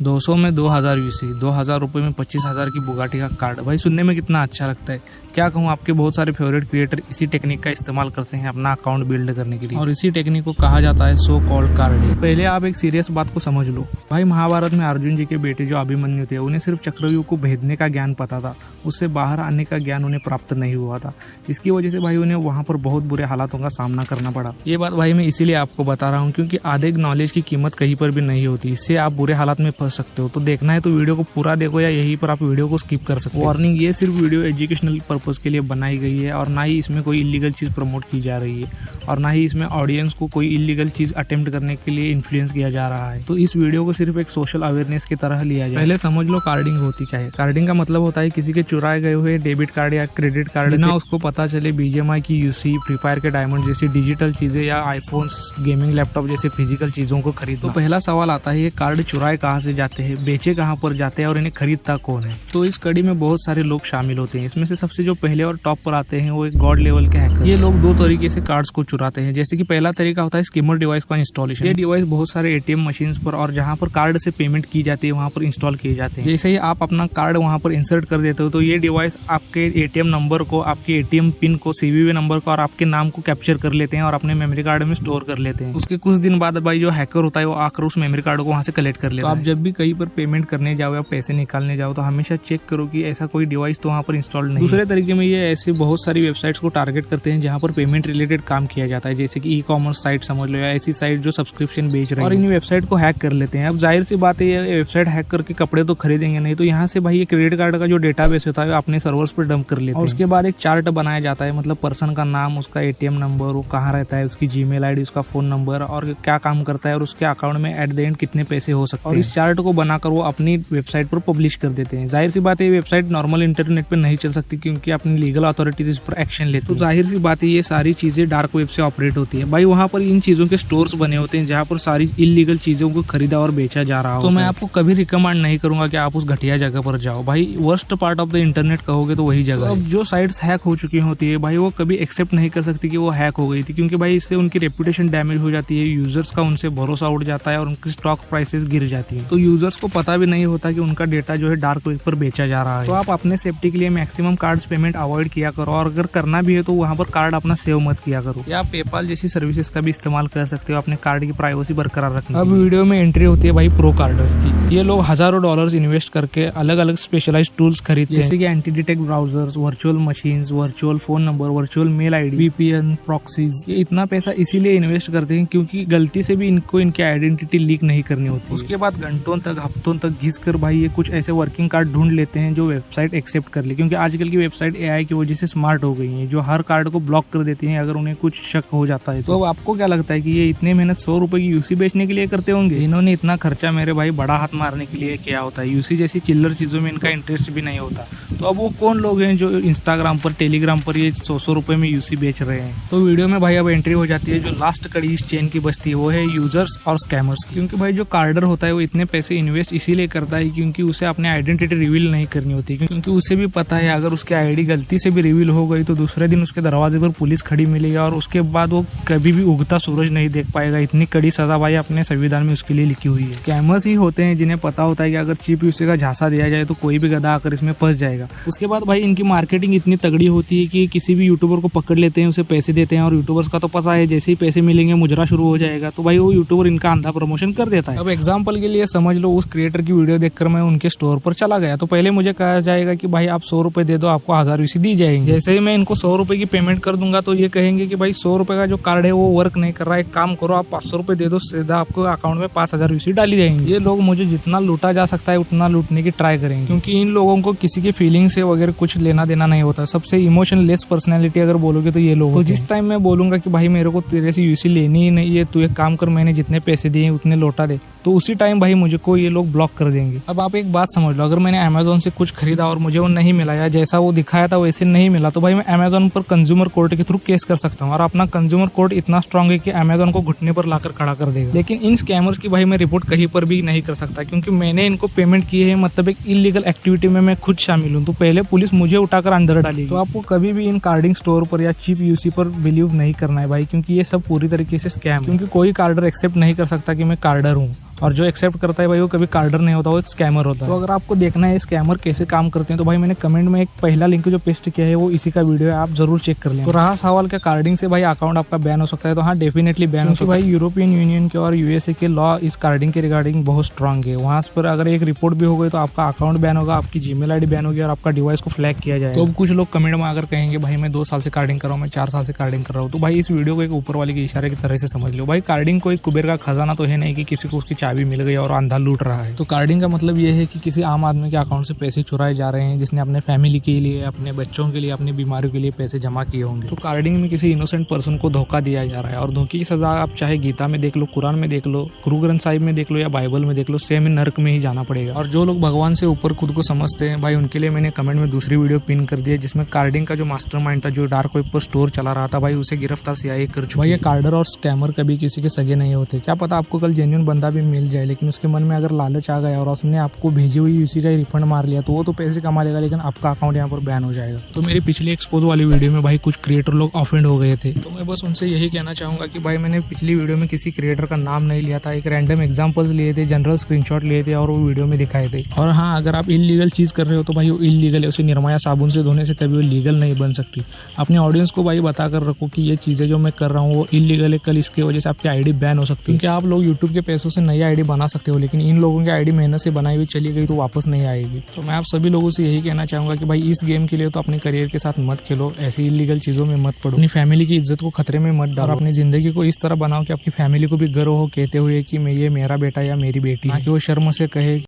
$200 में 2000 यूसी, 2000 रुपये में 25,000 की बुगाटी का कार्ड। भाई सुनने में कितना अच्छा लगता है। क्या कहूँ, आपके बहुत सारे फेवरेट क्रिएटर इसी टेक्निक का इस्तेमाल करते हैं अपना अकाउंट बिल्ड करने के लिए, और इसी टेक्निक को कहा जाता है सो कॉल्ड कार्डिंग। पहले आप एक सीरियस बात को समझ लो भाई, महाभारत में अर्जुन जी के बेटे जो अभिमन्यु थे, उन्हें सिर्फ चक्रव्यूह को भेदने का ज्ञान पता था, उससे बाहर आने का ज्ञान उन्हें प्राप्त नहीं हुआ था। इसकी वजह से भाई उन्हें वहां पर बहुत बुरे हालातों का सामना करना पड़ा। ये बात भाई मैं इसीलिए आपको बता रहा हूँ क्योंकि आधे नॉलेज की कीमत कहीं पर भी नहीं होती, इससे आप बुरे हालात में फंस सकते हो। तो देखना है तो वीडियो को पूरा देखो, या यहीं पर आप वीडियो को स्किप कर सकते हो। वार्निंग, ये सिर्फ वीडियो एजुकेशनल पर्पज के लिए बनाई गई है और ना ही इसमें कोई इलीगल चीज प्रमोट की जा रही है, और ना ही इसमें ऑडियंस को कोई इलीगल चीज अटेम्प्ट करने के लिए इन्फ्लुएंस किया जा रहा है। तो इस वीडियो को सिर्फ एक सोशल अवेयरनेस की तरह लिया जाए। पहले समझ लो कार्डिंग होती क्या है। कार्डिंग का मतलब होता है किसी के चुराए गए हुए डेबिट कार्ड या क्रेडिट कार्ड ना उसको पता चले BGMI की यूसी, फ्री फायर के डायमंड जैसी डिजिटल चीजें या आईफोन्स, गेमिंग लैपटॉप जैसे फिजिकल चीजों को खरीदना। तो पहला सवाल आता है, ये कार्ड चुराए कहाँ से जाते हैं, बेचे कहाँ पर जाते हैं और इन्हें खरीदता कौन है। तो इस कड़ी में बहुत सारे लोग शामिल होते हैं। इसमें से सबसे जो पहले और टॉप पर आते हैं वो एक गॉड लेवल के हैकर। ये लोग दो तरीके से कार्ड्स को चुराते हैं। जैसे कि पहला तरीका होता है स्किमर डिवाइस का इंस्टॉलेशन। ये डिवाइस बहुत सारे ATM मशीन्स पर और जहाँ पर कार्ड से पेमेंट की जाती है वहाँ पर इंस्टॉल किए जाते हैं। जैसे ही आप अपना कार्ड वहाँ पर इंसर्ट कर देते हो तो ये डिवाइस आपके ATM नंबर को, आपके ATM पिन को, CVV नंबर को और आपके नाम को कैप्चर कर लेते हैं और अपने मेमोरी कार्ड में स्टोर कर लेते हैं। उसके कुछ दिन बाद भाई जो हैकर होता है वो आकर उस मेमोरी कार्ड को वहाँ से कलेक्ट कर लेता है। आप जब भी कहीं पर पेमेंट करने जाओ या पैसे निकालने जाओ तो हमेशा चेक करो कि ऐसा कोई डिवाइस तो वहाँ पर इंस्टॉल नहीं। दूसरे तरीके में ये ऐसी बहुत सारी वेबसाइट्स को टारगेट करते हैं जहाँ पर पेमेंट रिलेटेड काम किया जाता है, जैसे कि ई-कॉमर्स साइट समझ लो, या ऐसी साइट जो सब्सक्रिप्शन बेच रही है, और इन वेबसाइट को हैक कर लेते हैं। अब जाहिर सी बात है ये वेबसाइट हैक करके कपड़े तो खरीदेंगे नहीं, तो यहाँ से भाई ये क्रेडिट कार्ड का जो डेटाबेस होता है अपने सर्वर्स पर डंप कर लेते हैं। और उसके बाद एक चार्ट बनाया जाता है, मतलब पर्सन का नाम, उसका ATM नंबर, वो कहाँ रहता है, उसकी जीमेल ID, उसका फोन नंबर और क्या काम करता है और उसके अकाउंट में एट द एंड कितने पैसे हो सकते हैं। और इस चार्ट को बनाकर वो अपनी वेबसाइट पर पब्लिश कर देते हैं। जाहिर सी बात है ये वेबसाइट नॉर्मल इंटरनेट पर नहीं चल सकती क्योंकि अपनी लीगल अथॉरिटीज इस पर एक्शन लेती है। तो जाहिर सी बात है ये सारी चीजें डार्क वेब से ऑपरेट होती है। भाई वहाँ पर इन चीजों के स्टोर्स बने होते हैं जहाँ पर सारी इलीगल चीजों को खरीदा और बेचा जा रहा हो। तो मैं आपको कभी रिकमेंड नहीं करूंगा कि आप उस घटिया जगह पर जाओ। भाई worst part of the internet कहोगे तो वही जगह है। अब जो साइट्स हैक हो चुकी होती है भाई वो कभी एक्सेप्ट नहीं कर सकती कि वो हैक हो गई थी, क्योंकि भाई इससे उनकी रेपुटेशन डैमेज हो जाती है, यूजर्स का उनसे भरोसा उठ जाता है और उनकी स्टॉक प्राइसेस गिर जाती है। तो यूजर्स को पता भी नहीं होता कि उनका डेटा जो है डार्क वेब पर बेचा जा रहा है। तो आप अपने सेफ्टी के लिए मैक्सिमम कार्ड्स पेमेंट अवॉइड किया करो, और अगर करना भी है तो वहाँ पर कार्ड अपना सेव मत किया करो। या पेपाल जैसी सर्विसेज का भी इस्तेमाल कर सकते हो अपने कार्ड की प्राइवेसी बरकरार रखने। अब वीडियो में एंट्री होती है भाई प्रो कार्डर्स की। ये लोग हजारों डॉलर्स इन्वेस्ट करके अलग अलग स्पेशलाइज्ड टूल्स खरीदते हैं, जैसे कि anti detect browsers, virtual machines, virtual phone number, virtual mail ID, VPN, proxies. ये इतना पैसा इसीलिए इन्वेस्ट करते हैं क्योंकि गलती से भी इनको इनकी आइडेंटिटी लीक नहीं करनी होती। उसके बाद घंटों तक, हफ्तों तक घिस कर भाई ये कुछ ऐसे वर्किंग कार्ड ढूंढ लेते हैं जो वेबसाइट एक्सेप्ट कर ले, क्योंकि आजकल की वेबसाइट AI की वजह से स्मार्ट हो गई है, जो हर कार्ड को ब्लॉक कर देती है अगर उन्हें कुछ शक हो जाता है। तो अब आपको क्या लगता है कि ये इतने मेहनत 100 रुपए की यूसी बेचने के लिए करते होंगे? इन्होंने इतना खर्चा मेरे भाई बड़ा हाथ मारने के लिए किया होता है। यूसी जैसी चिल्लर चीजों में इनका इंटरेस्ट भी नहीं होता। तो अब वो कौन लोग हैं जो इंस्टाग्राम पर, टेलीग्राम पर ये 100 रुपए में यूसी बेच रहे हैं? तो वीडियो में भाई अब एंट्री हो जाती है जो लास्ट कड़ी इस चेन की बचती है, वो है यूजर्स और स्कैमर्स की। क्योंकि भाई जो कार्डर होता है वो इतने पैसे इन्वेस्ट इसीलिए करता है क्योंकि उसे अपनी आइडेंटिटी रिवील नहीं करनी होती, क्योंकि उसे भी पता है अगर उसकी ID गलती से भी रिवील हो गई तो दूसरे दिन उसके दरवाजे पर पुलिस खड़ी मिलेगी और उसके बाद वो कभी भी उगता सूरज नहीं देख पाएगा। इतनी कड़ी सजा भाई अपने संविधान में उसके लिए लिखी हुई है। स्कैमर्स ही होते हैं जिन्हें पता होता है कि अगर चीप यूसी का झांसा दिया जाए तो कोई भी गधा आकर इसमें फंस जाएगा। उसके बाद भाई इनकी मार्केटिंग इतनी तगड़ी होती है कि किसी भी यूट्यूबर को पकड़ लेते हैं, उसे पैसे देते हैं, और यूट्यूबर्स का तो पता है जैसे ही पैसे मिलेंगे मुजरा शुरू हो जाएगा, तो भाई वो यूट्यूबर इनका अंधा प्रमोशन कर देता है। अब एग्जाम्पल के लिए समझ लो उस क्रिएटर की वीडियो देखकर मैं उनके स्टोर पर चला गया, तो पहले मुझे कहा जाएगा कि भाई आप 100 रुपए दे दो, आपको 1000 यूसी दी जाएंगे। जैसे ही मैं इनको 100 रुपए की पेमेंट कर दूंगा तो ये कहेंगे कि भाई 100 रुपए का जो कार्ड है वो वर्क नहीं कर रहा है, एक काम करो आप 500 रुपए दे दो, सीधा आपको अकाउंट में 5000 यूसी डाली जाएंगे। ये लोग मुझे जितना लूटा जा सकता है उतना लूटने की ट्राई करेंगे, क्योंकि इन लोगों को किसी के फीलिंग से वगैरह कुछ लेना देना नहीं होता। सबसे इमोशनलेस पर्सनैलिटी अगर बोलोगे तो ये लोग। तो जिस टाइम मैं बोलूंगा कि भाई मेरे को तेरे से यूसी लेनी ही नहीं है, तू एक काम कर, मैंने जितने पैसे दिए उतने लौटा दे, तो उसी टाइम भाई मुझे को ये लोग ब्लॉक कर देंगे। अब आप एक बात समझ लो, अगर मैंने अमेजोन से कुछ खरीदा और मुझे वो नहीं मिला या जैसा वो दिखाया था वैसे नहीं मिला, तो भाई मैं अमेजोन पर कंज्यूमर कोर्ट के थ्रू केस कर सकता हूँ और अपना कंज्यूमर कोर्ट इतना स्ट्रांग है कि अमेजोन को घुटने पर लाकर खड़ा कर देगा। लेकिन इन स्कैमर्स की भाई मैं रिपोर्ट कहीं पर भी नहीं कर सकता, क्योंकि मैंने इनको पेमेंट की है, मतलब एक इलीगल एक्टिविटी में मैं खुद शामिल हूँ, तो पहले पुलिस मुझे उठाकर अंदर डालेगी। तो आपको कभी भी इन कार्डिंग स्टोर पर या चीप यूसी पर बिलीव नहीं करना है भाई, क्योंकि ये सब पूरी तरीके से स्कैम है। क्योंकि कोई कार्डर एक्सेप्ट नहीं कर सकता कि मैं कार्डर हूँ, और जो एक्सेप्ट करता है भाई वो कभी कार्डर नहीं होता, वो एक स्कैमर होता है। तो अगर आपको देखना है स्कैमर कैसे काम करते हैं, तो भाई मैंने कमेंट में एक पहला लिंक जो पेस्ट किया है वो इसी का वीडियो है, आप जरूर चेक कर लें। तो रहा सवाल क्या कार्डिंग से भाई अकाउंट आपका बैन हो सकता है, तो हाँ डेफिनेटली बैन हो सकता है भाई। यूरोपियन यूनियन के और यूएसए के लॉ इस कार्डिंग के रिगार्डिंग बहुत स्ट्रांग है। वहाँ पर अगर एक रिपोर्ट भी हो गई तो आपका अकाउंट बैन होगा, आपकी जीमेल आईडी बैन होगी और आपका डिवाइस को फ्लैग किया जाएगा। तो अब कुछ लोग कमेंट में अगर कहेंगे भाई मैं 2 साल से कार्डिंग कर रहा हूँ, मैं 4 साल से कार्डिंग कर रहा हूँ, तो भाई इस वीडियो को एक ऊपर वाले के इशारे की तरह से समझ लो। भाई कार्डिंग कोई कुबेर का खजाना तो है नहीं कि किसी को उसकी चाबी मिल गई और लूट रहा है। तो कार्डिंग का मतलब ये है कि किसी आम आदमी के अकाउंट से पैसे चुराए जा रहे हैं, जिसने अपने फैमिली के लिए, अपने बच्चों के लिए, अपनी बीमारियों के लिए पैसे जमा किए होंगे। तो कार्डिंग में किसी इनोसेंट पर्सन को धोखा दिया जा रहा है, और धोखे की सजा आप चाहे गीता में देख लो, कुरान में देख लो, गुरु ग्रंथ साहिब में देख लो या बाइबल में देख लो, सेम नर्क में ही जाना पड़ेगा। और जो लोग भगवान से ऊपर खुद को समझते हैं भाई, उनके लिए मैंने कमेंट में दूसरी वीडियो पिन कर दी है, जिसमें कार्डिंग का जो मास्टरमाइंड था, जो डार्क वेब पर स्टोर चला रहा था भाई, उसे गिरफ्तार CIA कर चुकी है। ये कार्डर और स्कैमर कभी किसी के सगे नहीं होते। क्या पता आपको कल जेन्युइन बंदा भी मिल जाए, लेकिन उसके मन में अगर लालच आ गया और उसने आपको भेजी हुई यूसी का रिफंड मार लिया, तो वो तो पैसे कमा लेगा, लेकिन आपका अकाउंट यहाँ पर बैन हो जाएगा। तो मेरी पिछली एक्सपोज वाली वीडियो में भाई कुछ क्रिएटर लोग ऑफेंड हो गए थे, तो मैं बस उनसे यही कहना चाहूंगा कि भाई मैंने पिछली वीडियो में किसी क्रिएटर का नाम नहीं लिया था, एक रैंडम एग्जांपल्स लिए थे, जनरल स्क्रीनशॉट लिए थे और वो वीडियो में दिखाए थे। और हाँ, अगर आप इलीगल चीज कर रहे हो तो भाई वो इलीगल है, उसे निर्माया साबुन से धोने से कभी वो लीगल नहीं बन सकती। अपने ऑडियंस को भाई बता कर रखो कि ये चीजें जो मैं कर रहा हूँ वो इलीगल है, कल इसकी वजह से आपकी आईडी बैन हो सकती है। क्योंकि आप लोग यूट्यूब के पैसों से नई आईडी बना सकते हो, लेकिन इन लोगों की आईडी मेहनत से बनाई हुई चली गई तो वापस नहीं आएगी। तो मैं आप सभी लोगों से यही कहना चाहूंगा कि भाई इस गेम के लिए तो अपने करियर के साथ मत खेलो, ऐसी इलीगल चीजों में मत पड़ो, अपनी फैमिली की इज्जत को खतरे में मत डालो, अपनी जिंदगी को इस तरह बनाओ कि आपकी फैमिली को भी गर्व हो कहते हुए कि मैं ये मेरा बेटा या मेरी बेटी, ना कि वो शर्म से कहे